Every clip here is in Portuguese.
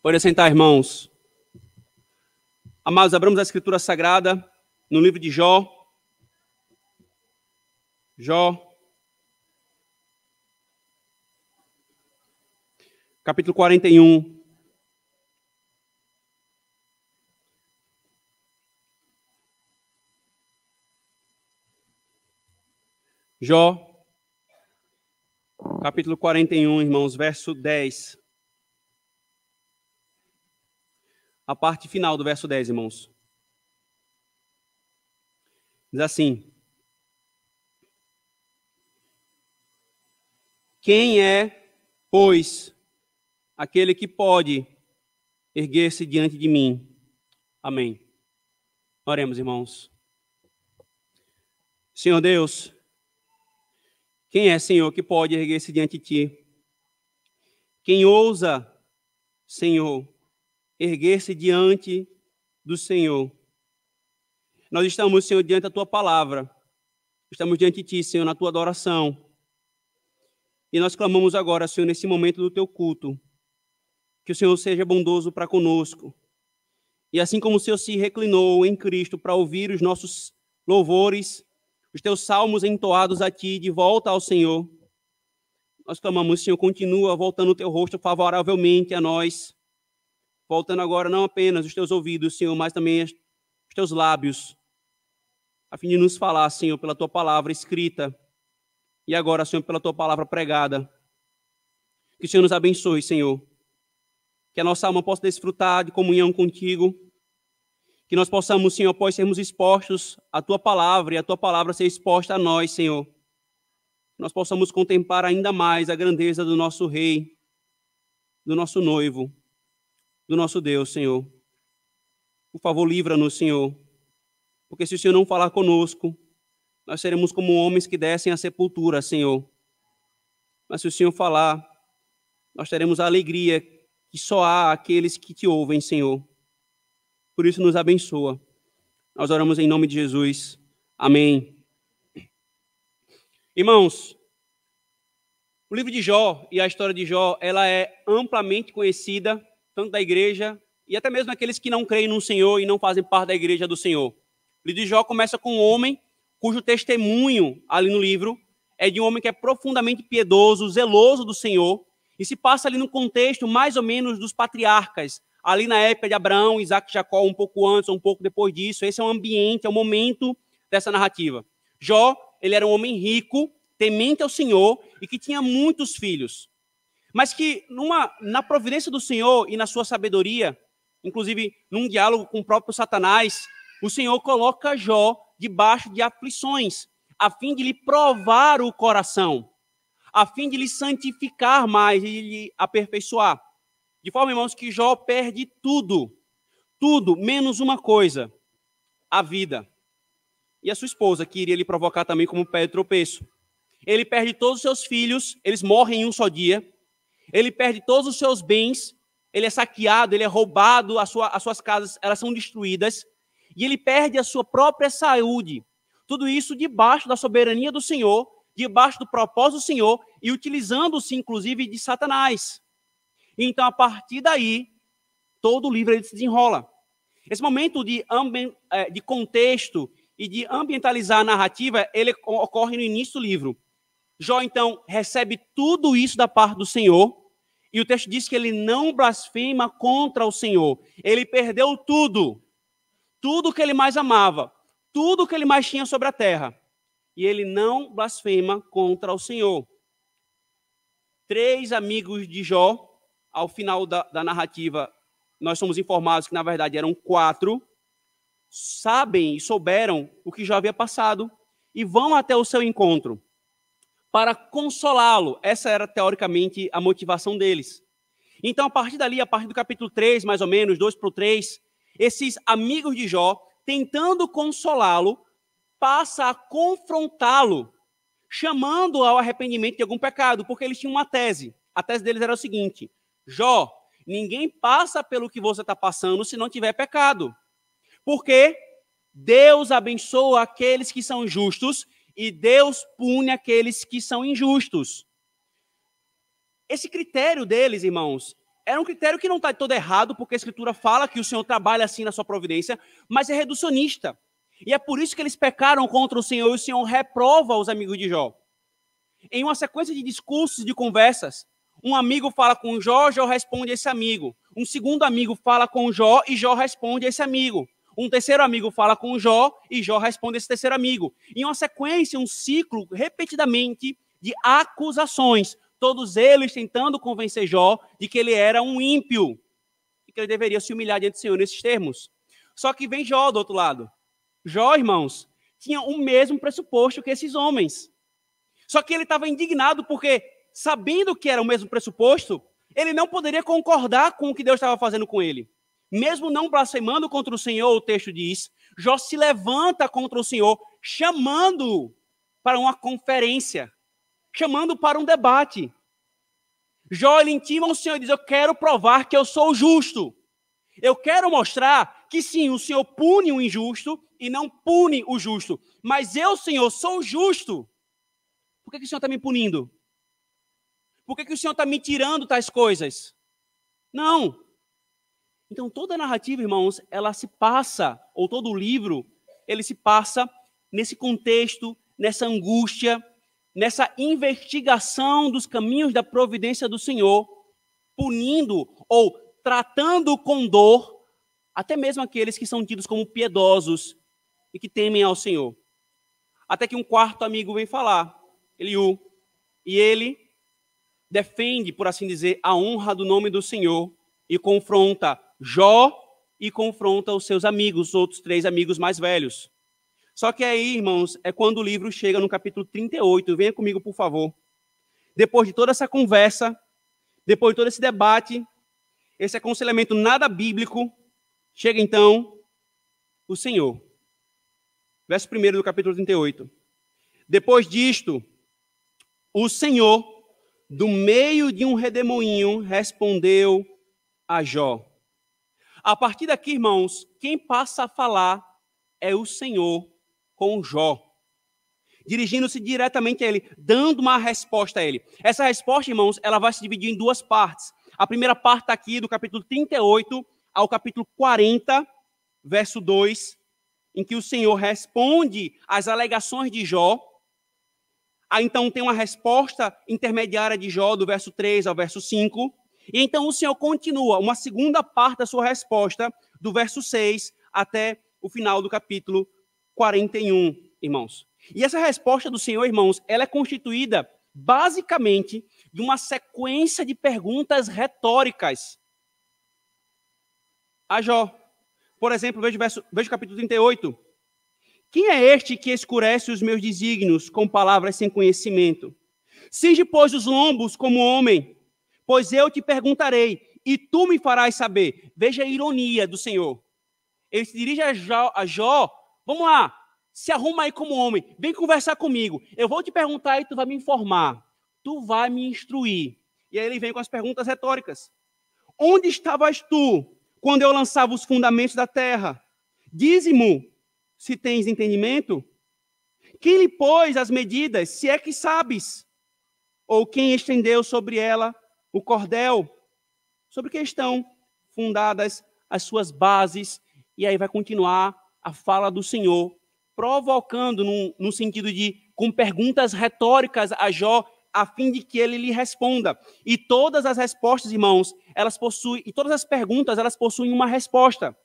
Pode sentar, irmãos. Amados, abramos a Escritura Sagrada no livro de Jó. Capítulo 41. Jó, capítulo 41, irmãos, verso 10. A parte final do verso 10, irmãos. Diz assim: quem é, pois, aquele que pode erguer-se diante de mim? Amém. Oremos, irmãos. Senhor Deus, quem é, Senhor, que pode erguer-se diante de ti? Quem ousa, Senhor, erguer-se diante do Senhor? Nós estamos, Senhor, diante da tua palavra. Estamos diante de ti, Senhor, na tua adoração. E nós clamamos agora, Senhor, nesse momento do teu culto, que o Senhor seja bondoso para conosco. E assim como o Senhor se reclinou em Cristo para ouvir os nossos louvores, os teus salmos entoados a ti, de volta ao Senhor, nós clamamos, Senhor, continua voltando o teu rosto favoravelmente a nós, voltando agora não apenas os teus ouvidos, Senhor, mas também os teus lábios, a fim de nos falar, Senhor, pela tua palavra escrita, e agora, Senhor, pela tua palavra pregada. Que o Senhor nos abençoe, Senhor. Que a nossa alma possa desfrutar de comunhão contigo. Que nós possamos, Senhor, após sermos expostos à tua palavra e a tua palavra ser exposta a nós, Senhor. Nós possamos contemplar ainda mais a grandeza do nosso Rei, do nosso noivo, do nosso Deus, Senhor. Por favor, livra-nos, Senhor. Porque se o Senhor não falar conosco, nós seremos como homens que descem à sepultura, Senhor. Mas se o Senhor falar, nós teremos a alegria que só há aqueles que te ouvem, Senhor. Por isso, nos abençoa. Nós oramos em nome de Jesus. Amém. Irmãos, o livro de Jó e a história de Jó, ela é amplamente conhecida, tanto da igreja e até mesmo daqueles que não creem no Senhor e não fazem parte da igreja do Senhor. O livro de Jó começa com um homem cujo testemunho ali no livro é de um homem que é profundamente piedoso, zeloso do Senhor, e se passa ali no contexto mais ou menos dos patriarcas, ali na época de Abraão, Isaac e Jacó, um pouco antes ou um pouco depois disso. Esse é o ambiente, é o momento dessa narrativa. Jó, ele era um homem rico, temente ao Senhor e que tinha muitos filhos, mas que na providência do Senhor e na sua sabedoria, inclusive num diálogo com o próprio Satanás, o Senhor coloca Jó debaixo de aflições, a fim de lhe provar o coração, a fim de lhe santificar mais e lhe aperfeiçoar. De forma, irmãos, que Jó perde tudo, menos uma coisa, a vida. E a sua esposa, que iria lhe provocar também como pé de tropeço. Ele perde todos os seus filhos, eles morrem em um só dia. Ele perde todos os seus bens, ele é saqueado, ele é roubado, as suas casas elas são destruídas. E ele perde a sua própria saúde. Tudo isso debaixo da soberania do Senhor, debaixo do propósito do Senhor e utilizando-se, inclusive, de Satanás. Então, a partir daí, todo o livro ele se desenrola. Esse momento de contexto e de ambientalizar a narrativa, ele ocorre no início do livro. Jó, então, recebe tudo isso da parte do Senhor, e o texto diz que ele não blasfema contra o Senhor. Ele perdeu tudo que ele mais amava, tudo que ele mais tinha sobre a terra. E ele não blasfema contra o Senhor. 3 amigos de Jó, ao final da narrativa, nós somos informados que, na verdade, eram 4, sabem e souberam o que Jó havia passado e vão até o seu encontro para consolá-lo. Essa era, teoricamente, a motivação deles. Então, a partir dali, a partir do capítulo 3, mais ou menos, 2-3, esses amigos de Jó, tentando consolá-lo, passa a confrontá-lo, chamando ao arrependimento de algum pecado, porque eles tinham uma tese. A tese deles era o seguinte: Jó, ninguém passa pelo que você está passando se não tiver pecado. Porque Deus abençoa aqueles que são justos e Deus pune aqueles que são injustos. Esse critério deles, irmãos, era um critério que não está todo errado, porque a Escritura fala que o Senhor trabalha assim na sua providência, mas é reducionista. E é por isso que eles pecaram contra o Senhor, e o Senhor reprova os amigos de Jó. Em uma sequência de discursos, de conversas, um amigo fala com Jó, Jó responde a esse amigo. Um segundo amigo fala com Jó, e Jó responde a esse amigo. Um terceiro amigo fala com Jó, e Jó responde a esse terceiro amigo. Em uma sequência, um ciclo, repetidamente, de acusações. Todos eles tentando convencer Jó de que ele era um ímpio. E que ele deveria se humilhar diante do Senhor nesses termos. Só que vem Jó do outro lado. Jó, irmãos, tinha o mesmo pressuposto que esses homens. Só que ele estava indignado porque, sabendo que era o mesmo pressuposto, ele não poderia concordar com o que Deus estava fazendo com ele. Mesmo não blasfemando contra o Senhor, o texto diz, Jó se levanta contra o Senhor, chamando-o para uma conferência, chamando para um debate. Jó, ele intima o Senhor e diz, eu quero provar que eu sou justo. Eu quero mostrar que sim, o Senhor pune o injusto e não pune o justo. Mas eu, Senhor, sou justo. Por que o Senhor está me punindo? Por que o Senhor está me tirando tais coisas? Não. Então, toda a narrativa, irmãos, ela se passa, ou todo o livro, ele se passa nesse contexto, nessa angústia, nessa investigação dos caminhos da providência do Senhor, punindo ou tratando com dor até mesmo aqueles que são tidos como piedosos e que temem ao Senhor. Até que um quarto amigo vem falar, Eliú, e ele defende, por assim dizer, a honra do nome do Senhor e confronta Jó e confronta os seus amigos, os outros 3 amigos mais velhos. Só que aí, irmãos, é quando o livro chega no capítulo 38. Venha comigo, por favor. Depois de toda essa conversa, depois de todo esse debate, esse aconselhamento nada bíblico, chega então o Senhor. Verso 1 do capítulo 38. Depois disto, o Senhor, do meio de um redemoinho, respondeu a Jó. A partir daqui, irmãos, quem passa a falar é o Senhor com Jó, dirigindo-se diretamente a ele, dando uma resposta a ele. Essa resposta, irmãos, ela vai se dividir em 2 partes. A primeira parte está aqui do capítulo 38 ao capítulo 40, verso 2, em que o Senhor responde às alegações de Jó. Aí, então, tem uma resposta intermediária de Jó, do verso 3 ao verso 5. E então o Senhor continua uma segunda parte da sua resposta, do verso 6 até o final do capítulo 41, irmãos. E essa resposta do Senhor, irmãos, ela é constituída basicamente de uma sequência de perguntas retóricas a Jó. Por exemplo, veja o capítulo 38. Quem é este que escurece os meus desígnios com palavras sem conhecimento? Cinge, pois, os lombos como homem, pois eu te perguntarei, e tu me farás saber. Veja a ironia do Senhor. Ele se dirige a Jó, vamos lá, se arruma aí como homem, vem conversar comigo. Eu vou te perguntar e tu vai me informar. Tu vai me instruir. E aí ele vem com as perguntas retóricas. Onde estavas tu quando eu lançava os fundamentos da terra? Dize-mo, se tens entendimento. Quem lhe pôs as medidas, se é que sabes? Ou quem estendeu sobre ela o cordel? Sobre que estão fundadas as suas bases? E aí vai continuar a fala do Senhor, provocando no sentido de, com perguntas retóricas a Jó, a fim de que ele lhe responda. E todas as respostas, irmãos, elas possuem, e todas as perguntas, elas possuem uma resposta.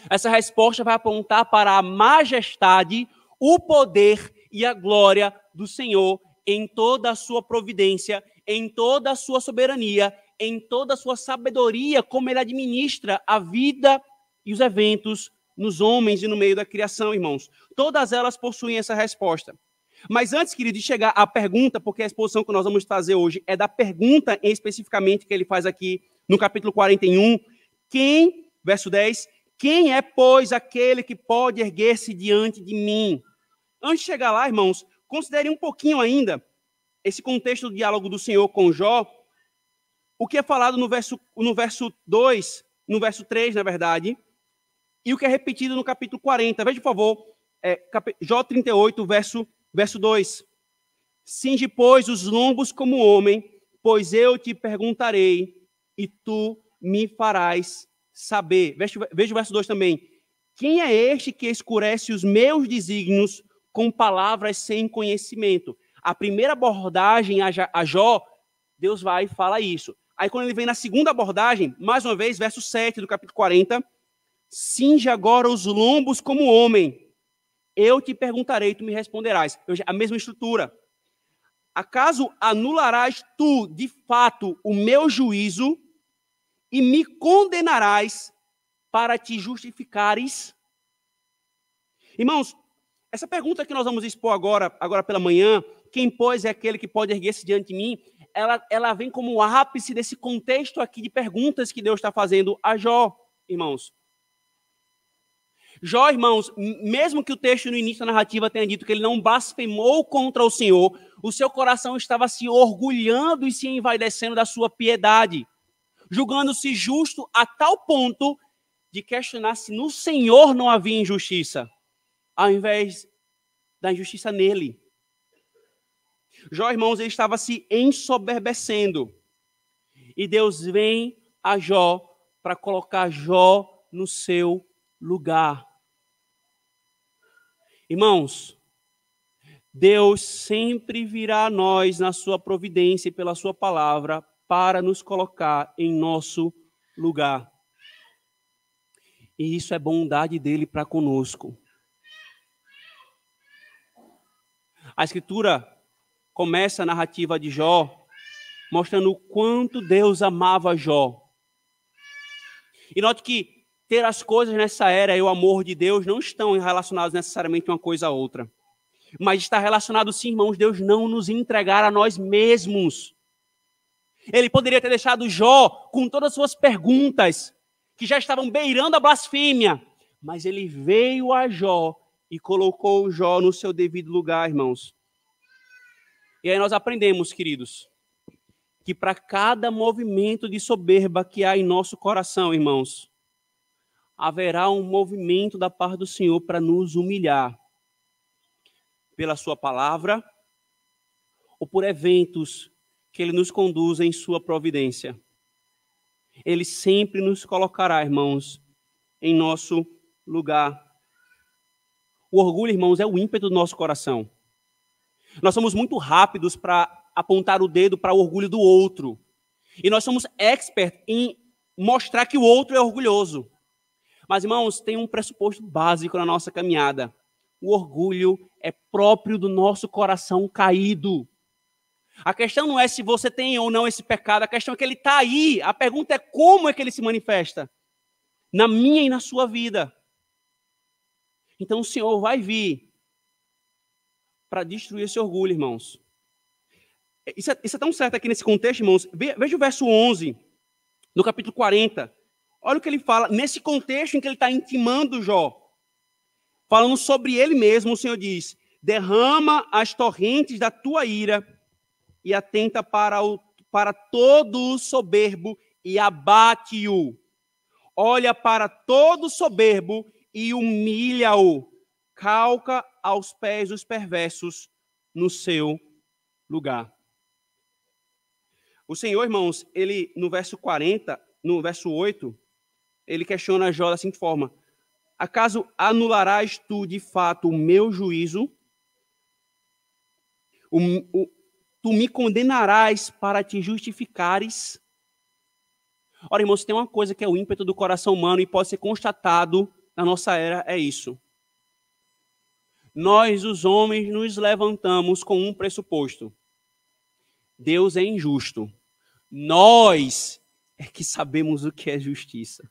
Essa resposta vai apontar para a majestade, o poder e a glória do Senhor em toda a sua providência, em toda a sua soberania, em toda a sua sabedoria, como ele administra a vida e os eventos nos homens e no meio da criação, irmãos. Todas elas possuem essa resposta. Mas antes, querido, de chegar à pergunta, porque a exposição que nós vamos fazer hoje é da pergunta especificamente que ele faz aqui no capítulo 41. Verso 10, quem é, pois, aquele que pode erguer-se diante de mim? Antes de chegar lá, irmãos, considere um pouquinho ainda esse contexto do diálogo do Senhor com Jó, o que é falado no verso 2, no verso 3, na verdade, e o que é repetido no capítulo 40. Veja, por favor, Jó 38, verso 2. Cinge, pois, os lombos como homem, pois eu te perguntarei, e tu me farás saber. Veja o verso 2 também. Quem é este que escurece os meus desígnios com palavras sem conhecimento? A primeira abordagem a Jó, Deus vai e fala isso. Aí quando ele vem na segunda abordagem, mais uma vez, verso 7 do capítulo 40, cinge agora os lombos como homem. Eu te perguntarei, tu me responderás. A mesma estrutura. Acaso anularás tu, de fato, o meu juízo e me condenarás para te justificares? Irmãos, essa pergunta que nós vamos expor agora pela manhã, quem, pois, é aquele que pode erguer-se diante de mim, ela vem como o ápice desse contexto aqui de perguntas que Deus está fazendo a Jó, irmãos. Jó, irmãos, mesmo que o texto no início da narrativa tenha dito que ele não blasfemou contra o Senhor, o seu coração estava se orgulhando e se envaidecendo da sua piedade, julgando-se justo a tal ponto de questionar se no Senhor não havia injustiça, ao invés da injustiça nele. Jó, irmãos, ele estava se ensoberbecendo. E Deus vem a Jó para colocar Jó no seu lugar. Irmãos, Deus sempre virá a nós na sua providência e pela sua palavra para nos colocar em nosso lugar. E isso é bondade dele para conosco. A Escritura começa a narrativa de Jó mostrando o quanto Deus amava Jó. E note que ter as coisas nessa era e o amor de Deus não estão relacionados necessariamente uma coisa a outra. Mas está relacionado sim, irmãos, Deus não nos entregar a nós mesmos. Ele poderia ter deixado Jó com todas as suas perguntas, que já estavam beirando a blasfêmia. Mas ele veio a Jó e colocou Jó no seu devido lugar, irmãos. E aí nós aprendemos, queridos, que para cada movimento de soberba que há em nosso coração, irmãos, haverá um movimento da parte do Senhor para nos humilhar pela sua palavra ou por eventos que Ele nos conduz em sua providência. Ele sempre nos colocará, irmãos, em nosso lugar. O orgulho, irmãos, é o ímpeto do nosso coração. Nós somos muito rápidos para apontar o dedo para o orgulho do outro. E nós somos expert em mostrar que o outro é orgulhoso. Mas, irmãos, tem um pressuposto básico na nossa caminhada. O orgulho é próprio do nosso coração caído. A questão não é se você tem ou não esse pecado, a questão é que ele está aí. A pergunta é como é que ele se manifesta na minha e na sua vida. Então o Senhor vai vir para destruir esse orgulho, irmãos. Isso é tão certo aqui nesse contexto, irmãos. Veja o verso 11 do capítulo 40. Olha o que ele fala, nesse contexto em que ele está intimando Jó. Falando sobre ele mesmo, o Senhor diz: derrama as torrentes da tua ira e atenta para todo o soberbo e abate-o. Olha para todo soberbo e humilha-o. Calca aos pés os perversos no seu lugar. O Senhor, irmãos, ele no verso 40, no verso 8, ele questiona Jó da seguinte forma: acaso anularás tu de fato o meu juízo? Tu me condenarás para te justificares? Ora, irmãos, tem uma coisa que é o ímpeto do coração humano e pode ser constatado na nossa era, é isso. Nós, os homens, nos levantamos com um pressuposto: Deus é injusto. Nós é que sabemos o que é justiça.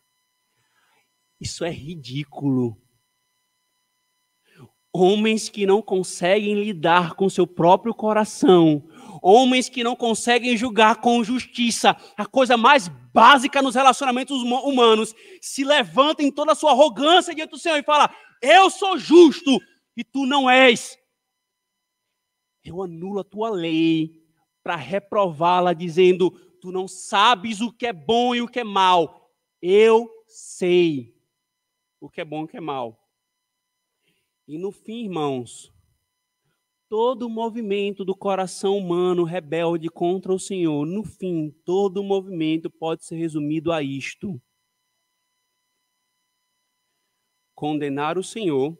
Isso é ridículo. Homens que não conseguem lidar com seu próprio coração, homens que não conseguem julgar com justiça, a coisa mais básica nos relacionamentos humanos, se levantam em toda a sua arrogância diante do Senhor e falam: eu sou justo e tu não és. Eu anulo a tua lei para reprová-la, dizendo: tu não sabes o que é bom e o que é mal. Eu sei o que é bom e o que é mal. E no fim, irmãos, todo movimento do coração humano rebelde contra o Senhor, no fim, todo movimento pode ser resumido a isto: condenar o Senhor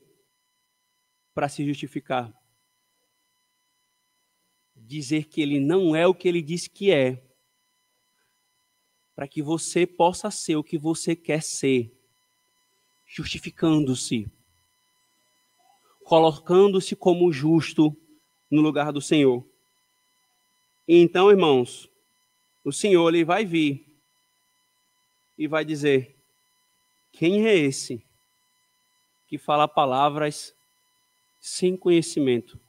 para se justificar. Dizer que ele não é o que ele diz que é, para que você possa ser o que você quer ser, justificando-se, colocando-se como justo no lugar do Senhor. Então, irmãos, o Senhor ele vai vir e vai dizer: quem é esse que fala palavras sem conhecimento?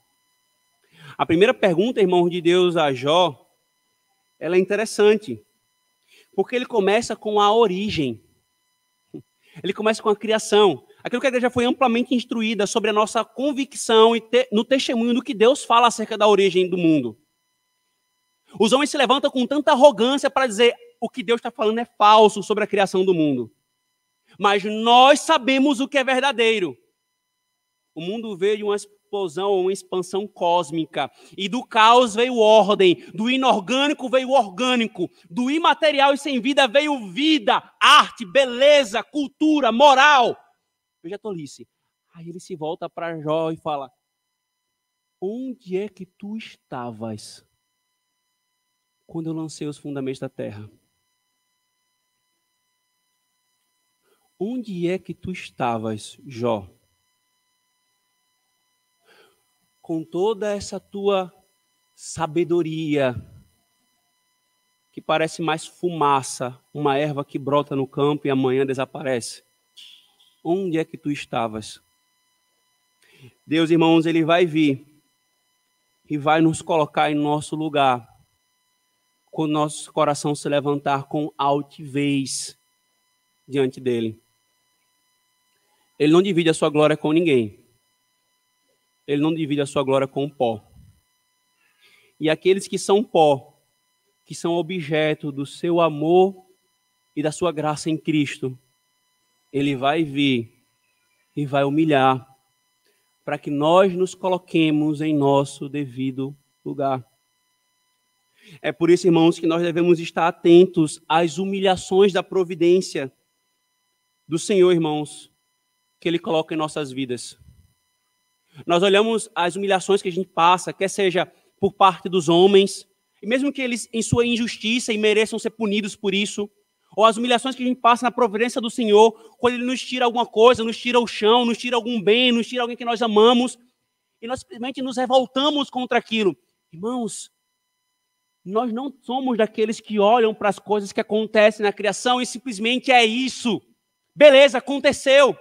A primeira pergunta, irmãos, de Deus a Jó, ela é interessante, porque ele começa com a origem. Ele começa com a criação. Aquilo que a igreja foi amplamente instruída sobre a nossa convicção e no testemunho do que Deus fala acerca da origem do mundo. Os homens se levantam com tanta arrogância para dizer o que Deus está falando é falso sobre a criação do mundo. Mas nós sabemos o que é verdadeiro. O mundo veio de uma explosão ou uma expansão cósmica. E do caos veio ordem. Do inorgânico veio orgânico. Do imaterial e sem vida veio vida, arte, beleza, cultura, moral. Veja a tolice. Aí ele se volta para Jó e fala: onde é que tu estavas quando eu lancei os fundamentos da terra? Onde é que tu estavas, Jó? Com toda essa tua sabedoria, que parece mais fumaça, uma erva que brota no campo e amanhã desaparece. Onde é que tu estavas? Deus, irmãos, ele vai vir e vai nos colocar em nosso lugar, quando nosso coração se levantar com altivez diante dele. Ele não divide a sua glória com ninguém. Ele não divide a sua glória com o pó. E aqueles que são pó, que são objeto do seu amor e da sua graça em Cristo, ele vai vir e vai humilhar para que nós nos coloquemos em nosso devido lugar. É por isso, irmãos, que nós devemos estar atentos às humilhações da providência do Senhor, irmãos, que Ele coloca em nossas vidas. Nós olhamos as humilhações que a gente passa, quer seja por parte dos homens, e mesmo que eles, em sua injustiça, e mereçam ser punidos por isso, ou as humilhações que a gente passa na providência do Senhor, quando Ele nos tira alguma coisa, nos tira o chão, nos tira algum bem, nos tira alguém que nós amamos, e nós simplesmente nos revoltamos contra aquilo. Irmãos, nós não somos daqueles que olham para as coisas que acontecem na criação e simplesmente é isso. Beleza, aconteceu.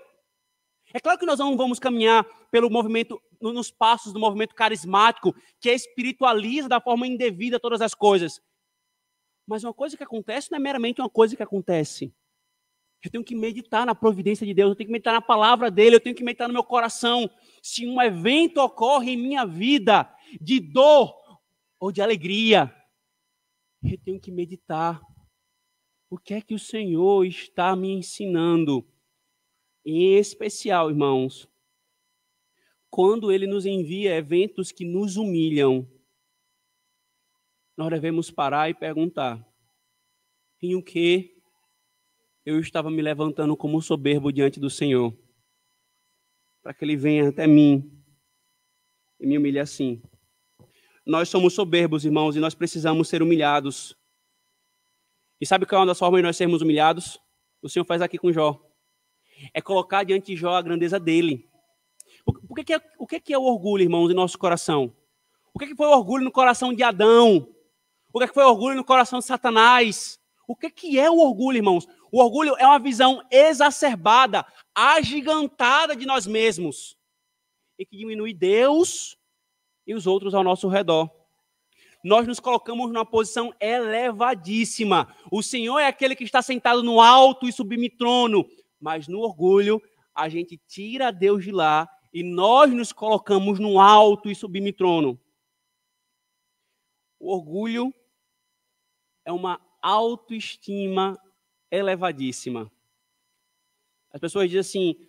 É claro que nós não vamos caminhar pelo movimento, nos passos do movimento carismático, que espiritualiza da forma indevida todas as coisas. Mas uma coisa que acontece não é meramente uma coisa que acontece. Eu tenho que meditar na providência de Deus, eu tenho que meditar na palavra dele, eu tenho que meditar no meu coração. Se um evento ocorre em minha vida de dor ou de alegria, eu tenho que meditar. O que é que o Senhor está me ensinando? Em especial, irmãos, quando Ele nos envia eventos que nos humilham, nós devemos parar e perguntar: em o que eu estava me levantando como soberbo diante do Senhor? Para que Ele venha até mim e me humilhe assim. Nós somos soberbos, irmãos, e nós precisamos ser humilhados. E sabe qual é uma das formas de nós sermos humilhados? O Senhor faz aqui com Jó. É colocar diante de Jó a grandeza dele. O que é o orgulho, irmãos, em nosso coração? O que foi o orgulho no coração de Adão? O que foi o orgulho no coração de Satanás? O que é o orgulho, irmãos? O orgulho é uma visão exacerbada, agigantada de nós mesmos, e que diminui Deus e os outros ao nosso redor. Nós nos colocamos numa posição elevadíssima. O Senhor é aquele que está sentado no alto e sublime trono, mas no orgulho a gente tira Deus de lá e nós nos colocamos no alto e sublime trono. O orgulho é uma autoestima elevadíssima. As pessoas dizem assim: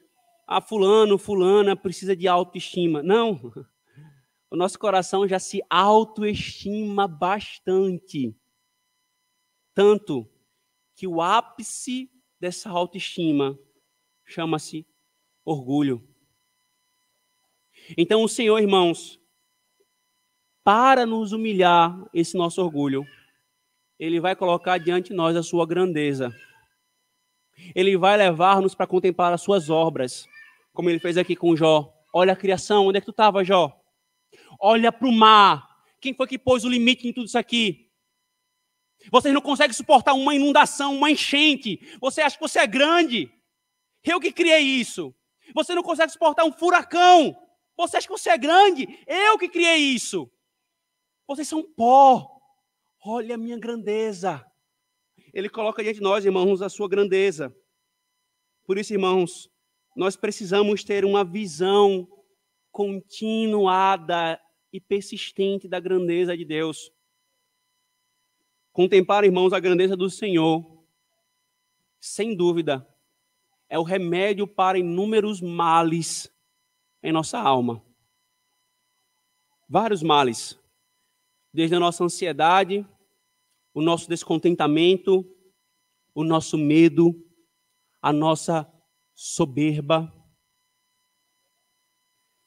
fulano, fulana precisa de autoestima. Não. o nosso coração já se autoestima bastante. Tanto que o ápice dessa autoestima chama-se orgulho. Então o Senhor, irmãos, para nos humilhar esse nosso orgulho, Ele vai colocar diante de nós a sua grandeza. Ele vai levar-nos para contemplar as suas obras, como Ele fez aqui com Jó. Olha a criação, onde é que tu estava, Jó? Olha para o mar. Quem foi que pôs o limite em tudo isso aqui? Vocês não conseguem suportar uma inundação, uma enchente. Você acha que você é grande? Eu que criei isso. Você não consegue suportar um furacão. Você acha que você é grande? Eu que criei isso. Vocês são pó. Olha a minha grandeza. Ele coloca diante de nós, irmãos, a sua grandeza. Por isso, irmãos, nós precisamos ter uma visão continuada e persistente da grandeza de Deus. Contemplar, irmãos, a grandeza do Senhor, sem dúvida, é o remédio para inúmeros males em nossa alma. Vários males. Desde a nossa ansiedade, o nosso descontentamento, o nosso medo, a nossa soberba.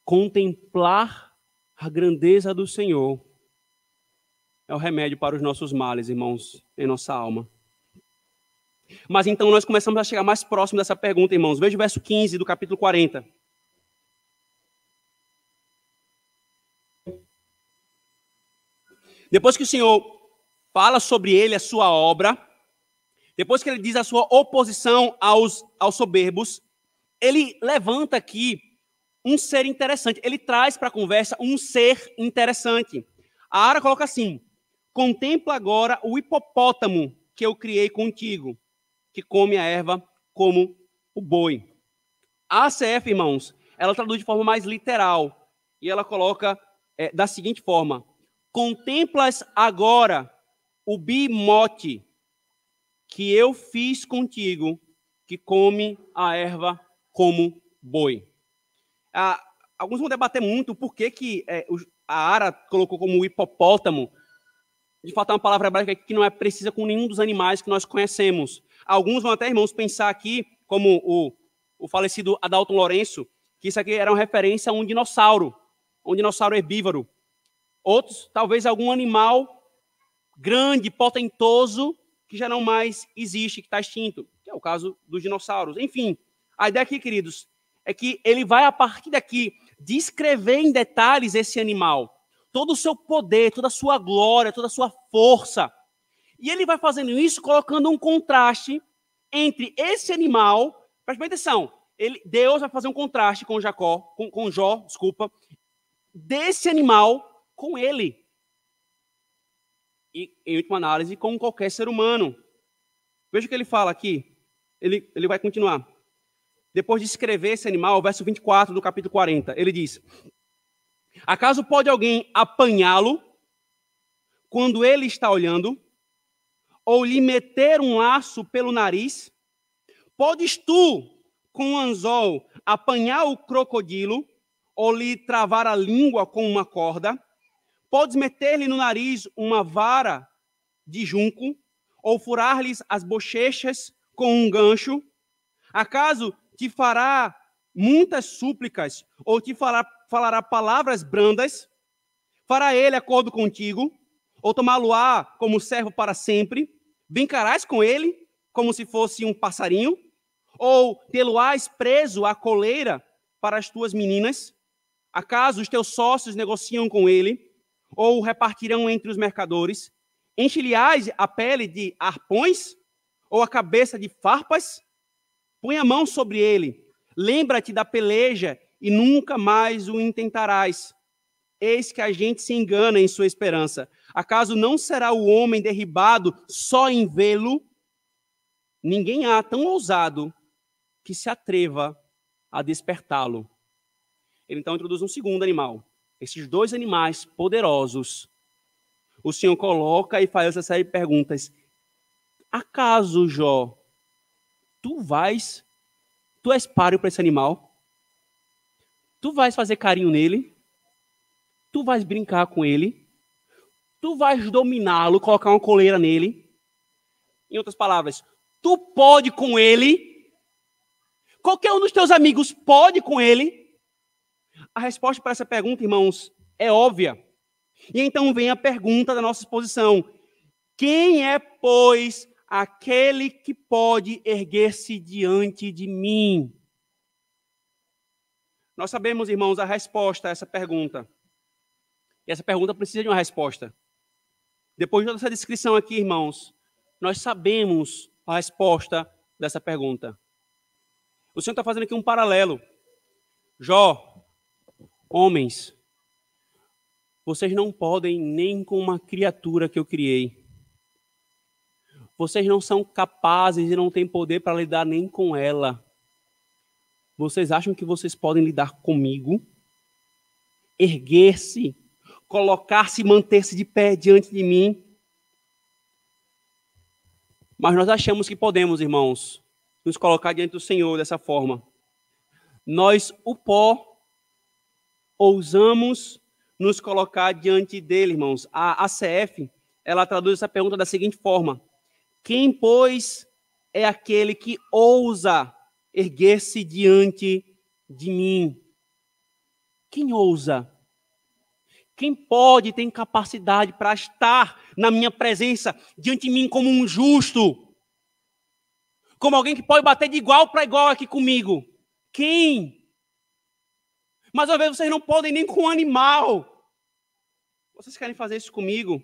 Contemplar a grandeza do Senhor é o remédio para os nossos males, irmãos, em nossa alma. Mas então nós começamos a chegar mais próximo dessa pergunta, irmãos. Veja o verso 15 do capítulo 40. Depois que o Senhor fala sobre ele, a sua obra, depois que ele diz a sua oposição aos soberbos, ele levanta aqui um ser interessante. Ele traz para a conversa um ser interessante. A Ara coloca assim: contempla agora o hipopótamo que eu criei contigo, que come a erva como o boi. A ACF, irmãos, ela traduz de forma mais literal. E ela coloca da seguinte forma: contemplas agora o bimote que eu fiz contigo, que come a erva como boi. Alguns vão debater muito por que a Ara colocou como hipopótamo. De fato, é uma palavra hebraica que não é precisa com nenhum dos animais que nós conhecemos. Alguns vão até, irmãos, pensar aqui, como o falecido Adalton Lourenço, que isso aqui era uma referência a um dinossauro herbívoro. Outros, talvez algum animal grande, potentoso, que já não mais existe, que está extinto, que é o caso dos dinossauros. Enfim, a ideia aqui, queridos, é que ele vai, a partir daqui, descrever em detalhes esse animal, todo o seu poder, toda a sua glória, toda a sua força. E ele vai fazendo isso, colocando um contraste entre esse animal, preste bem atenção, Deus vai fazer um contraste com Jó, desse animal com ele. E, em última análise, com qualquer ser humano. Veja o que ele fala aqui. Ele vai continuar. Depois de escrever esse animal, verso 24 do capítulo 40, ele diz: acaso pode alguém apanhá-lo quando ele está olhando? Ou lhe meter um laço pelo nariz? Podes tu, com um anzol, apanhar o crocodilo, ou lhe travar a língua com uma corda? Podes meter-lhe no nariz uma vara de junco, ou furar-lhes as bochechas com um gancho? Acaso te fará muitas súplicas, ou te falará palavras brandas? Fará ele acordo contigo, ou tomá-lo-á como servo para sempre? Brincarás com ele, como se fosse um passarinho? Ou tê-lo-ás preso à coleira para as tuas meninas? Acaso os teus sócios negociam com ele? Ou repartirão entre os mercadores? Enche-lhe-ás a pele de arpões? Ou a cabeça de farpas? Põe a mão sobre ele. Lembra-te da peleja e nunca mais o intentarás. Eis que a gente se engana em sua esperança. Acaso não será o homem derribado só em vê-lo? Ninguém há tão ousado que se atreva a despertá-lo. Ele então introduz um segundo animal. Esses dois animais poderosos, o Senhor coloca e faz essa série de perguntas. Acaso, Jó, tu és páreo para esse animal? Tu vais fazer carinho nele? Tu vais brincar com ele? Tu vais dominá-lo, colocar uma coleira nele? Em outras palavras, tu pode com ele? Qualquer um dos teus amigos pode com ele? A resposta para essa pergunta, irmãos, é óbvia. E então vem a pergunta da nossa exposição. Quem é, pois, aquele que pode erguer-se diante de mim? Nós sabemos, irmãos, a resposta a essa pergunta. E essa pergunta precisa de uma resposta. Depois de toda essa descrição aqui, irmãos, nós sabemos a resposta dessa pergunta. O Senhor está fazendo aqui um paralelo. Jó, homens, vocês não podem nem com uma criatura que eu criei. Vocês não são capazes e não têm poder para lidar nem com ela. Vocês acham que vocês podem lidar comigo? Erguer-se, colocar-se e manter-se de pé diante de mim? Mas nós achamos que podemos, irmãos, nos colocar diante do Senhor dessa forma. Nós, o pó, ousamos nos colocar diante dele, irmãos. A ACF, ela traduz essa pergunta da seguinte forma. Quem, pois, é aquele que ousa erguer-se diante de mim? Quem ousa? Quem pode, tem capacidade para estar na minha presença, diante de mim como um justo? Como alguém que pode bater de igual para igual aqui comigo? Quem? Mas às vezes vocês não podem nem com um animal. Vocês querem fazer isso comigo?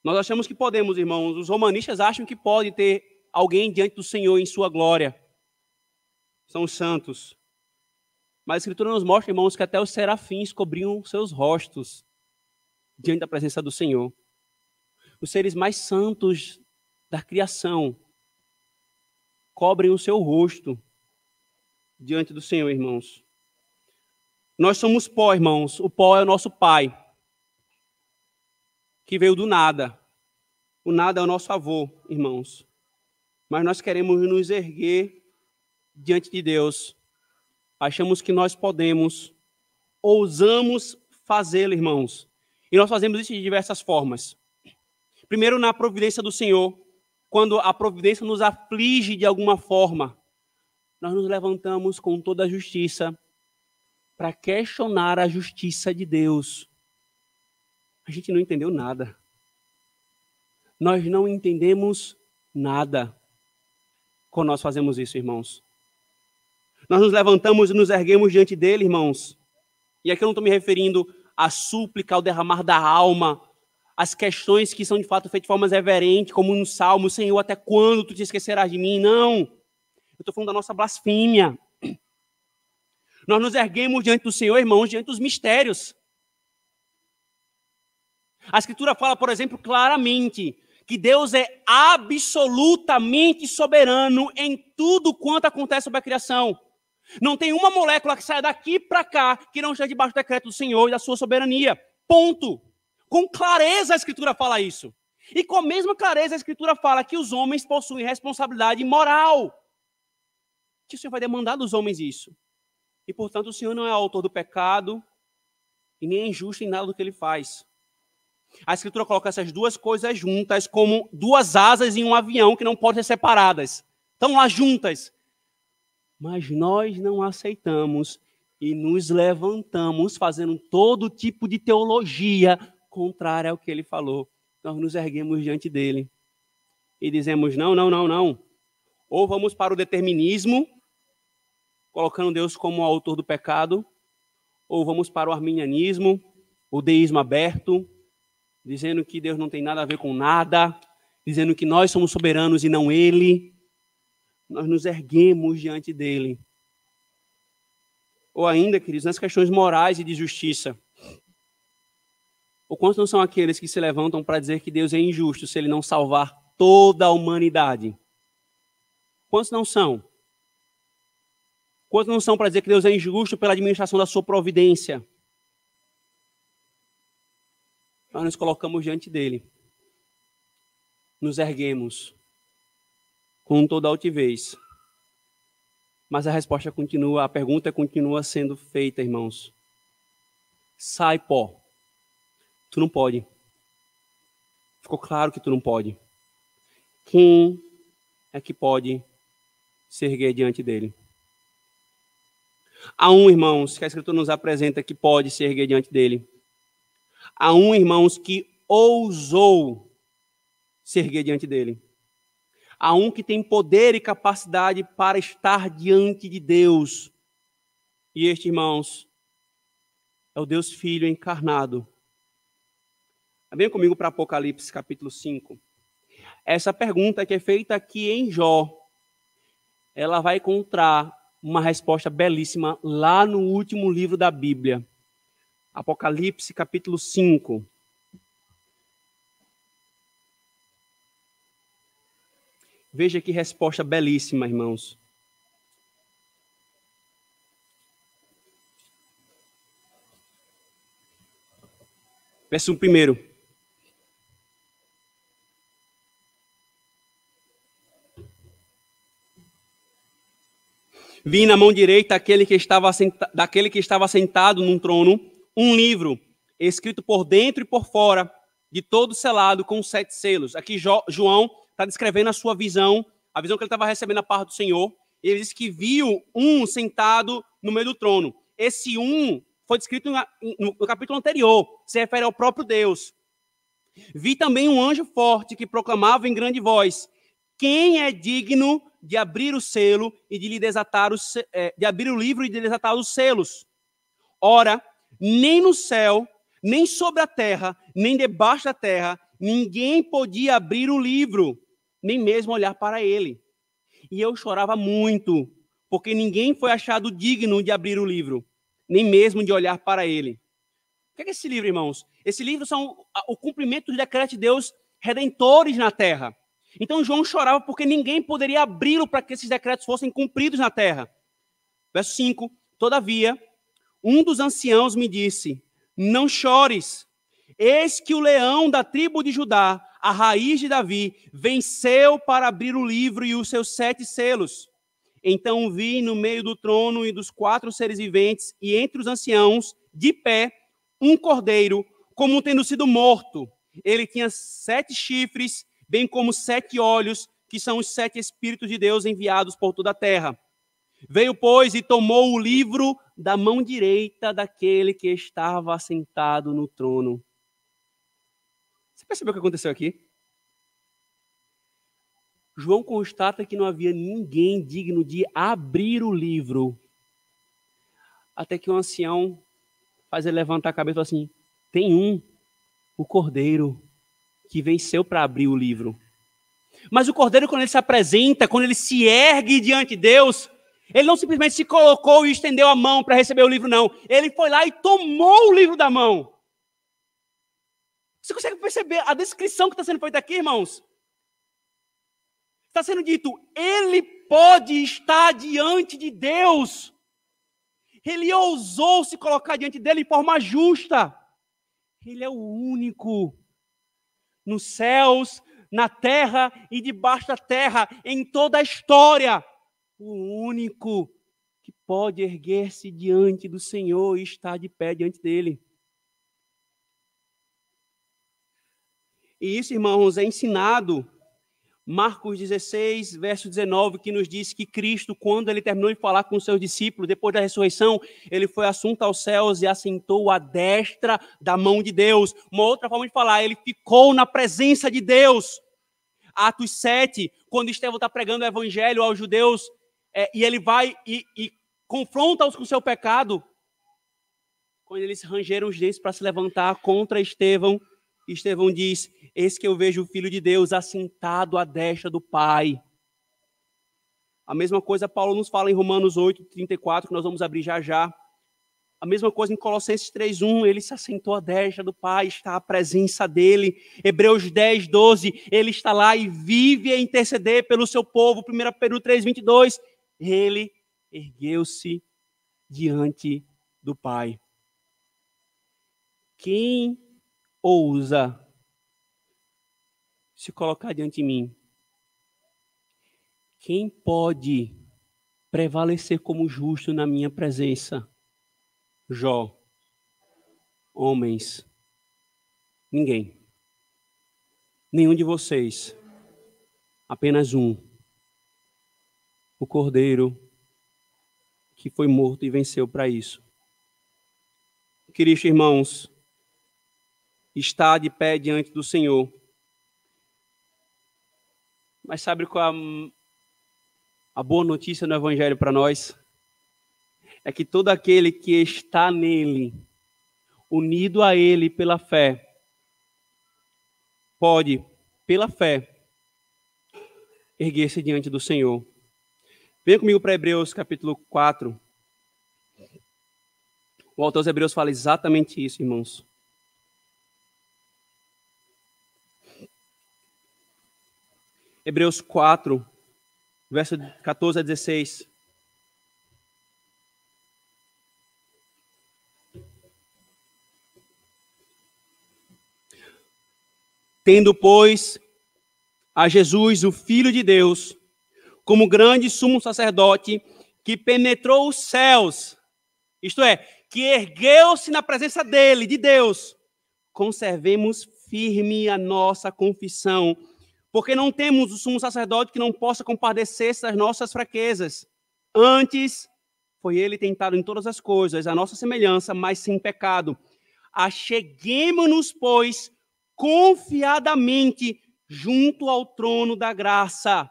Nós achamos que podemos, irmãos. Os romanistas acham que pode ter alguém diante do Senhor em sua glória. São os santos. Mas a Escritura nos mostra, irmãos, que até os serafins cobriam seus rostos diante da presença do Senhor. Os seres mais santos da criação cobrem o seu rosto diante do Senhor, irmãos. Nós somos pó, irmãos. O pó é o nosso pai, que veio do nada. O nada é o nosso avô, irmãos. Mas nós queremos nos erguer diante de Deus. Achamos que nós podemos, ousamos fazê-lo, irmãos. E nós fazemos isso de diversas formas. Primeiro, na providência do Senhor. Quando a providência nos aflige de alguma forma, nós nos levantamos com toda a justiça para questionar a justiça de Deus. A gente não entendeu nada. Nós não entendemos nada quando nós fazemos isso, irmãos. Nós nos levantamos e nos erguemos diante dele, irmãos. E aqui eu não estou me referindo à súplica, ao derramar da alma, às questões que são de fato feitas de forma reverente, como no Salmo, Senhor, até quando tu te esquecerás de mim? Não. Eu estou falando da nossa blasfêmia. Nós nos erguemos diante do Senhor, irmãos, diante dos mistérios. A Escritura fala, por exemplo, claramente que Deus é absolutamente soberano em tudo quanto acontece sobre a criação. Não tem uma molécula que saia daqui para cá que não esteja debaixo do decreto do Senhor e da sua soberania. Ponto. Com clareza a Escritura fala isso. E com a mesma clareza a Escritura fala que os homens possuem responsabilidade moral. Que o Senhor vai demandar dos homens isso. E, portanto, o Senhor não é autor do pecado e nem é injusto em nada do que ele faz. A Escritura coloca essas duas coisas juntas como duas asas em um avião que não podem ser separadas. Estão lá juntas. Mas nós não aceitamos e nos levantamos fazendo todo tipo de teologia contrária ao que ele falou. Nós nos erguemos diante dele e dizemos, não. Ou vamos para o determinismo, colocando Deus como o autor do pecado, ou vamos para o arminianismo, o deísmo aberto, dizendo que Deus não tem nada a ver com nada, dizendo que nós somos soberanos e não ele. Nós nos erguemos diante dele. Ou ainda, queridos, nas questões morais e de justiça. Ou quantos não são aqueles que se levantam para dizer que Deus é injusto se ele não salvar toda a humanidade? Quantos não são? Quantos não são para dizer que Deus é injusto pela administração da sua providência? Nós nos colocamos diante dele. Nos erguemos com toda a altivez. Mas a resposta continua, a pergunta continua sendo feita, irmãos. sai, pó. Tu não pode. Ficou claro que tu não pode. Quem é que pode se erguer diante dele? Há um, irmãos, que a Escritura nos apresenta que pode se erguer diante dele. Há um, irmãos, que ousou se erguer diante dele. Há um que tem poder e capacidade para estar diante de Deus. E este, irmãos, é o Deus Filho encarnado. Venha comigo para Apocalipse, capítulo 5. Essa pergunta que é feita aqui em Jó, ela vai encontrar uma resposta belíssima lá no último livro da Bíblia. Apocalipse, capítulo 5. Veja que resposta belíssima, irmãos. Verso 1. Vi na mão direita daquele que estava sentado num trono, um livro, escrito por dentro e por fora, de todo selado, com 7 selos. Aqui João está descrevendo a sua visão, a visão que ele estava recebendo da parte do Senhor. Ele diz que viu um sentado no meio do trono. Esse um foi descrito no capítulo anterior, se refere ao próprio Deus. Vi também um anjo forte que proclamava em grande voz: quem é digno de abrir o selo e de lhe desatar de abrir o livro e de desatar os selos? Ora, nem no céu, nem sobre a terra, nem debaixo da terra, ninguém podia abrir o livro, nem mesmo olhar para ele. E eu chorava muito, porque ninguém foi achado digno de abrir o livro, nem mesmo de olhar para ele. O que é esse livro, irmãos? Esse livro são o cumprimento dos decretos de Deus redentores na terra. Então João chorava porque ninguém poderia abri-lo para que esses decretos fossem cumpridos na terra. Verso 5. Todavia, um dos anciãos me disse: não chores, eis que o leão da tribo de Judá, a raiz de Davi, venceu para abrir o livro e os seus 7 selos. Então vi no meio do trono e dos 4 seres viventes e entre os anciãos, de pé, um cordeiro, como tendo sido morto. Ele tinha 7 chifres, bem como 7 olhos, que são os 7 Espíritos de Deus enviados por toda a terra. Veio, pois, e tomou o livro da mão direita daquele que estava assentado no trono. Você percebeu o que aconteceu aqui? João constata que não havia ninguém digno de abrir o livro. Até que o ancião faz ele levantar a cabeça e fala assim: tem um, o cordeiro, que venceu para abrir o livro. Mas o cordeiro, quando ele se apresenta, quando ele se ergue diante de Deus, ele não simplesmente se colocou e estendeu a mão para receber o livro, não. Ele foi lá e tomou o livro da mão. Você consegue perceber a descrição que está sendo feita aqui, irmãos? Está sendo dito, ele pode estar diante de Deus. Ele ousou se colocar diante dele de forma justa. Ele é o único nos céus, na terra e debaixo da terra, em toda a história, o único que pode erguer-se diante do Senhor e estar de pé diante dele. E isso, irmãos, é ensinado Marcos 16, verso 19, que nos diz que Cristo, quando ele terminou de falar com os seus discípulos, depois da ressurreição, ele foi assunto aos céus e assentou à destra da mão de Deus. Uma outra forma de falar, ele ficou na presença de Deus. Atos 7, quando Estevão está pregando o evangelho aos judeus, e ele vai e confronta-os com o seu pecado, quando eles rangeram os dentes para se levantar contra Estevão, Estevão diz: eis que eu vejo o Filho de Deus assentado à destra do Pai. A mesma coisa Paulo nos fala em Romanos 8, 34, que nós vamos abrir já já. A mesma coisa em Colossenses 3:1, ele se assentou à destra do Pai, está a presença dele. Hebreus 10, 12, ele está lá e vive a interceder pelo seu povo. 1 Pedro 3:22, ele ergueu-se diante do Pai. Quem ousa se colocar diante de mim? Quem pode prevalecer como justo na minha presença? Jó. homens. Ninguém. Nenhum de vocês. Apenas um. O Cordeiro que foi morto e venceu para isso. Queridos irmãos, está de pé diante do Senhor. Mas sabe qual é a boa notícia no Evangelho para nós? É que todo aquele que está nele, unido a ele pela fé, pode, pela fé, erguer-se diante do Senhor. Venha comigo para Hebreus capítulo 4. O autor dos Hebreus fala exatamente isso, irmãos. Hebreus 4, verso 14 a 16. Tendo, pois, a Jesus, o Filho de Deus, como grande sumo sacerdote, que penetrou os céus, isto é, que ergueu-se na presença dele, de Deus, conservemos firme a nossa confissão, porque não temos o sumo sacerdote que não possa compadecer-se das nossas fraquezas. Antes, foi ele tentado em todas as coisas, a nossa semelhança, mas sem pecado. Acheguemo-nos, pois, confiadamente junto ao trono da graça.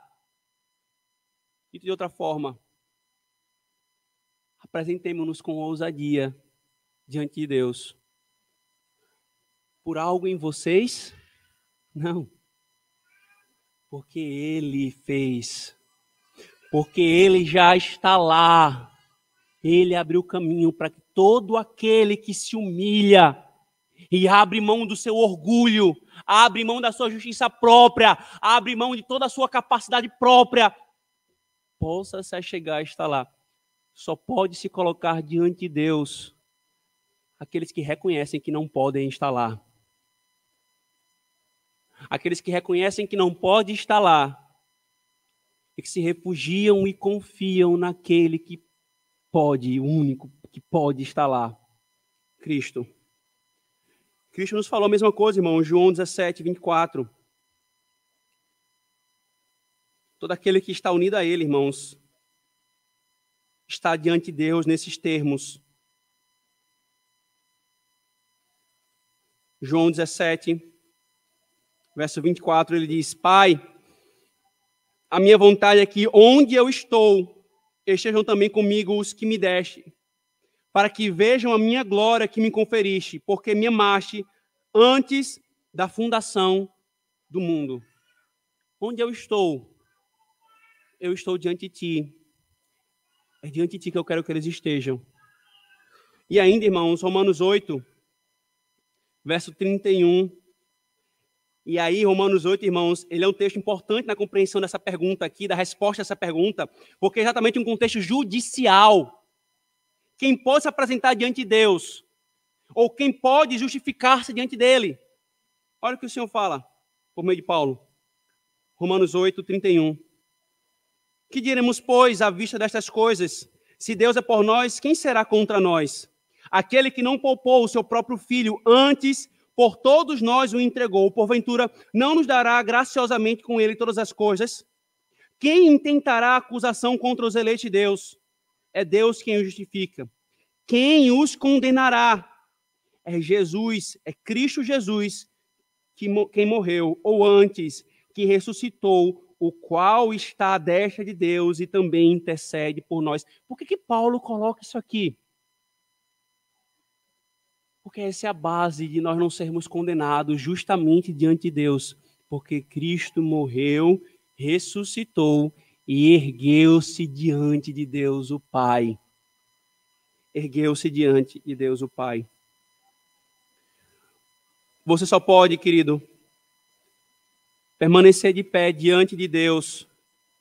E de outra forma, apresentemo-nos com ousadia diante de Deus. Por algo em vocês? Não. Porque Ele fez. Porque Ele já está lá. Ele abriu caminho para que todo aquele que se humilha e abre mão do seu orgulho, abre mão da sua justiça própria, abre mão de toda a sua capacidade própria, possa se achegar a estar lá. Só pode se colocar diante de Deus aqueles que reconhecem que não podem estar lá. Aqueles que reconhecem que não podem estar lá e que se refugiam e confiam naquele que pode, o único que pode estar lá, Cristo. Cristo nos falou a mesma coisa, irmão, João 17, 24. Todo aquele que está unido a Ele, irmãos, está diante de Deus nesses termos. João 17, verso 24, ele diz: Pai, a minha vontade é que onde eu estou, estejam também comigo os que me deste, para que vejam a minha glória que me conferiste, porque me amaste antes da fundação do mundo. Onde eu estou diante de ti. É diante de ti que eu quero que eles estejam. E ainda, irmãos, Romanos 8, verso 31. E aí, Romanos 8, irmãos, ele é um texto importante na compreensão dessa pergunta aqui, da resposta a essa pergunta, porque é exatamente um contexto judicial. Quem pode se apresentar diante de Deus, ou quem pode justificar-se diante dele. Olha o que o Senhor fala, por meio de Paulo. Romanos 8, 31. Que diremos, pois, à vista destas coisas? Se Deus é por nós, quem será contra nós? Aquele que não poupou o seu próprio filho, antes por todos nós o entregou, porventura não nos dará graciosamente com ele todas as coisas? Quem intentará acusação contra os eleitos de Deus? É Deus quem os justifica. Quem os condenará? É Jesus, é Cristo Jesus, quem morreu, ou antes, que ressuscitou, o qual está à destra de Deus e também intercede por nós. Por que Paulo coloca isso aqui? Porque essa é a base de nós não sermos condenados justamente diante de Deus. Porque Cristo morreu, ressuscitou e ergueu-se diante de Deus o Pai. Ergueu-se diante de Deus o Pai. Você só pode, querido, permanecer de pé diante de Deus,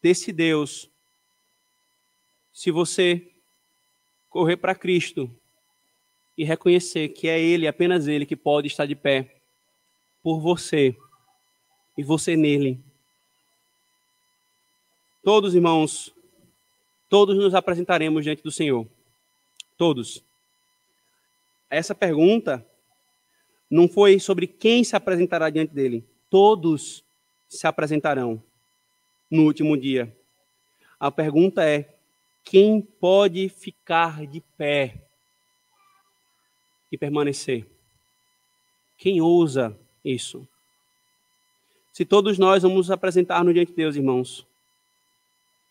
desse Deus, se você correr para Cristo e reconhecer que é Ele, apenas Ele, que pode estar de pé por você e você nele. Todos, irmãos, todos nos apresentaremos diante do Senhor. Todos. Essa pergunta Não foi sobre quem se apresentará diante dele. Todos se apresentarão no último dia. A pergunta é: quem pode ficar de pé e permanecer? Quem ousa isso? Se todos nós vamos nos apresentar no diante de Deus, irmãos,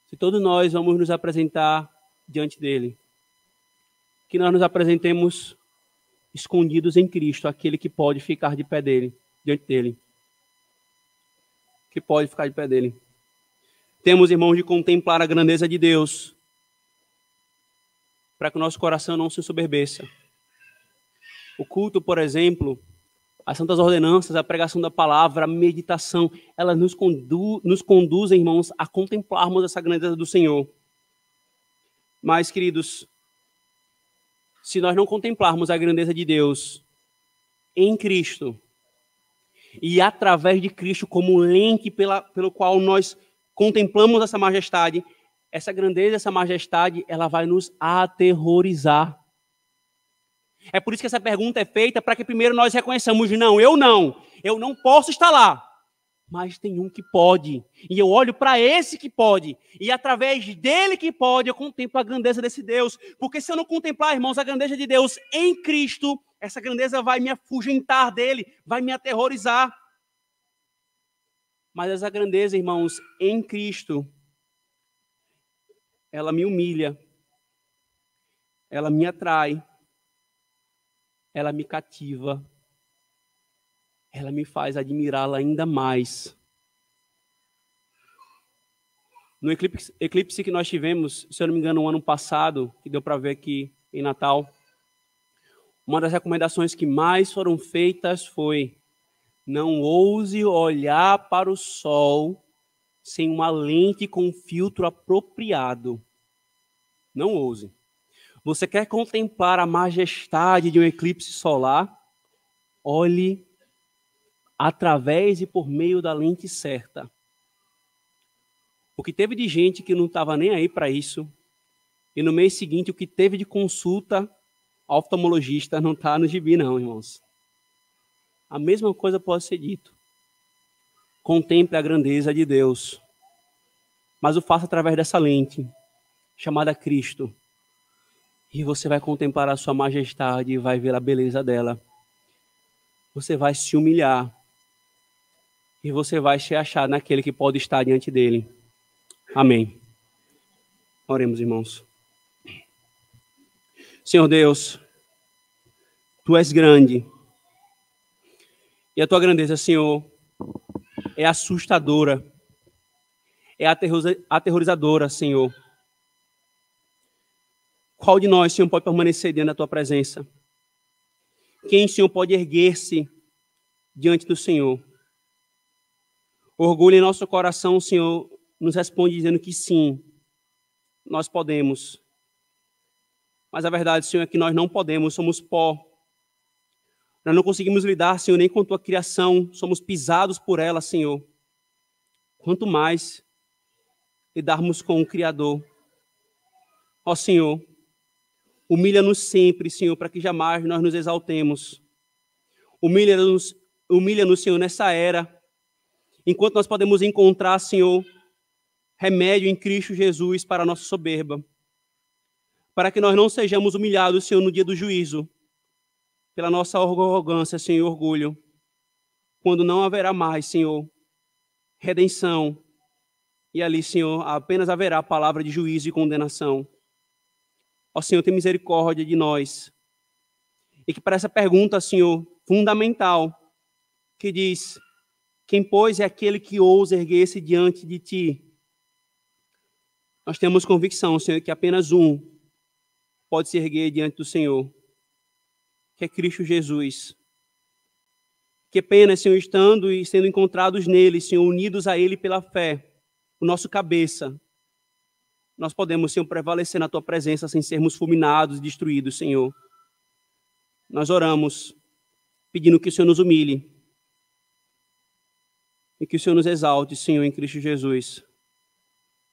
se todos nós vamos nos apresentar diante dele, que nós nos apresentemos escondidos em Cristo, aquele que pode ficar de pé dele, diante dele. Que pode ficar de pé dele. Temos, irmãos, de contemplar a grandeza de Deus, para que o nosso coração não se ensoberbeça. O culto, por exemplo, as santas ordenanças, a pregação da palavra, a meditação, elas nos conduzem, irmãos, a contemplarmos essa grandeza do Senhor. Mas, queridos, se nós não contemplarmos a grandeza de Deus em Cristo e através de Cristo como lente pelo qual nós contemplamos essa majestade, essa grandeza, essa majestade, ela vai nos aterrorizar. É por isso que essa pergunta é feita, para que primeiro nós reconheçamos: não, eu não posso estar lá. Mas tem um que pode, e eu olho para esse que pode, e através dele que pode, eu contemplo a grandeza desse Deus, porque se eu não contemplar, irmãos, a grandeza de Deus em Cristo, essa grandeza vai me afugentar dele, vai me aterrorizar. Mas essa grandeza, irmãos, em Cristo, ela me humilha, ela me atrai, ela me cativa, ela me faz admirá-la ainda mais. No eclipse que nós tivemos, se eu não me engano, no ano passado, que deu para ver aqui em Natal, uma das recomendações que mais foram feitas foi: não ouse olhar para o sol sem uma lente com filtro apropriado. Não ouse. Você quer contemplar a majestade de um eclipse solar? Olhe através e por meio da lente certa. O que teve de gente que não estava nem aí para isso, e no mês seguinte o que teve de consulta ao oftalmologista não está no gibi não, irmãos. A mesma coisa pode ser dito. Contemple a grandeza de Deus, mas o faça através dessa lente, chamada Cristo. E você vai contemplar a sua majestade e vai ver a beleza dela. Você vai se humilhar. E você vai se achar naquele que pode estar diante dele. Amém. Oremos, irmãos. Senhor Deus, Tu és grande. E a Tua grandeza, Senhor, é assustadora. É aterrorizadora, Senhor. Qual de nós, Senhor, pode permanecer diante da Tua presença? Quem, Senhor, pode erguer-se diante do Senhor? O orgulho em nosso coração, Senhor, nos responde dizendo que sim, nós podemos. Mas a verdade, Senhor, é que nós não podemos, somos pó. Nós não conseguimos lidar, Senhor, nem com a Tua criação, somos pisados por ela, Senhor. Quanto mais lidarmos com o Criador. Ó Senhor, humilha-nos sempre, Senhor, para que jamais nós nos exaltemos. Humilha-nos, Senhor, nessa era, enquanto nós podemos encontrar, Senhor, remédio em Cristo Jesus para a nossa soberba. Para que nós não sejamos humilhados, Senhor, no dia do juízo, pela nossa arrogância, Senhor, e orgulho. Quando não haverá mais, Senhor, redenção. E ali, Senhor, apenas haverá a palavra de juízo e condenação. Ó Senhor, tem misericórdia de nós. E que para essa pergunta, Senhor, fundamental, que diz: quem, pois, é aquele que ousa erguer-se diante de Ti? Nós temos convicção, Senhor, que apenas um pode se erguer diante do Senhor, que é Cristo Jesus. Que pena, Senhor, estando e sendo encontrados nele, Senhor, unidos a Ele pela fé, o nosso cabeça, nós podemos, Senhor, prevalecer na Tua presença sem sermos fulminados e destruídos, Senhor. Nós oramos, pedindo que o Senhor nos humilhe e que o Senhor nos exalte, Senhor, em Cristo Jesus.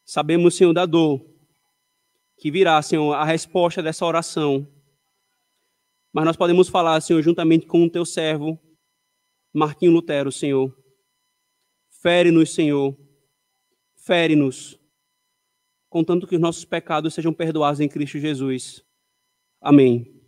Sabemos, Senhor, da dor que virá, Senhor, a resposta dessa oração. Mas nós podemos falar, Senhor, juntamente com o teu servo, Martinho Lutero, Senhor. Fere-nos, Senhor. Fere-nos. Contanto que os nossos pecados sejam perdoados em Cristo Jesus. Amém.